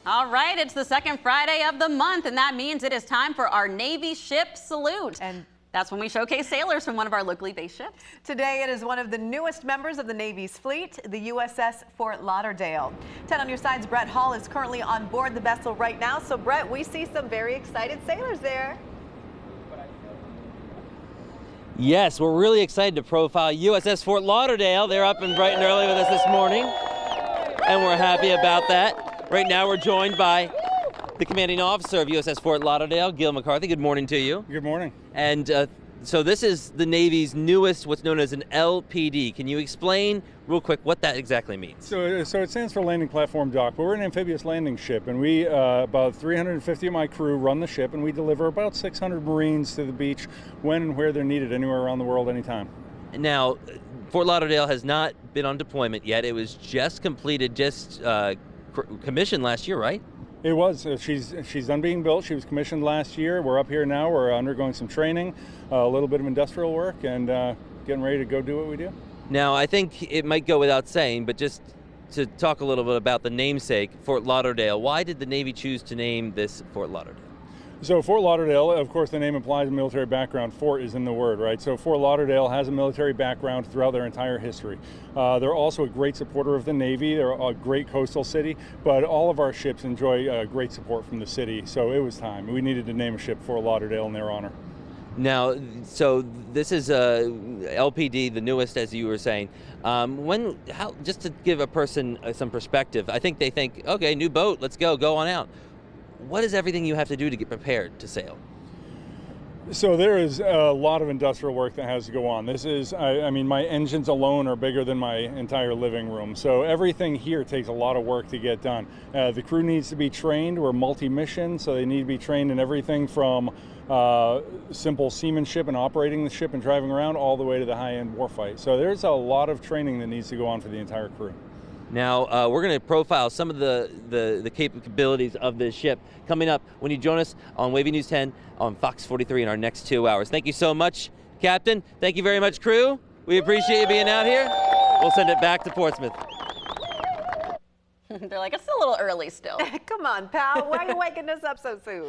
All right, it's the second Friday of the month, and that means it is time for our Navy Ship Salute. And that's when we showcase sailors from one of our locally based ships. Today it is one of the newest members of the Navy's fleet, the USS Fort Lauderdale. 10 on your side's Brett Hall is currently on board the vessel right now. So Brett, we see some very excited sailors there. Yes, we're really excited to profile USS Fort Lauderdale. They're up and bright and early with us this morning, and we're happy about that. Right now we're joined by the commanding officer of USS Fort Lauderdale, Gil McCarthy. Good morning to you. Good morning. And so this is the Navy's newest, what's known as an LPD. Can you explain real quick what that exactly means? So it stands for Landing Platform Dock, but we're an amphibious landing ship, and we, about 350 of my crew, run the ship, and we deliver about 600 Marines to the beach when and where they're needed, anywhere around the world, anytime. Now, Fort Lauderdale has not been on deployment yet. It was just completed, commissioned last year, right? It was. She's done being built. She was commissioned last year. We're up here now. We're undergoing some training, a little bit of industrial work, and getting ready to go do what we do. Now, I think it might go without saying, but just to talk a little bit about the namesake, Fort Lauderdale. Why did the Navy choose to name this Fort Lauderdale? So Fort Lauderdale, of course, the name implies a military background. Fort is in the word, right? So Fort Lauderdale has a military background throughout their entire history. They're also a great supporter of the Navy. They're a great coastal city, but all of our ships enjoy great support from the city. So it was time. We needed to name a ship Fort Lauderdale in their honor. Now, so this is LPD, the newest, as you were saying. Just to give a person some perspective, I think they think, okay, new boat, let's go on out. What is everything you have to do to get prepared to sail? So there is a lot of industrial work that has to go on. This is, I mean, my engines alone are bigger than my entire living room. So everything here takes a lot of work to get done. The crew needs to be trained. We're multi-mission, so they need to be trained in everything from simple seamanship and operating the ship and driving around all the way to the high-end warfight. So there's a lot of training that needs to go on for the entire crew. Now, we're going to profile some of the capabilities of this ship coming up when you join us on WAVY News 10 on Fox 43 in our next 2 hours. Thank you so much, Captain. Thank you very much, crew. We appreciate you being out here. We'll send it back to Portsmouth. They're like, it's a little early still. Come on, pal. Why are you waking us up so soon?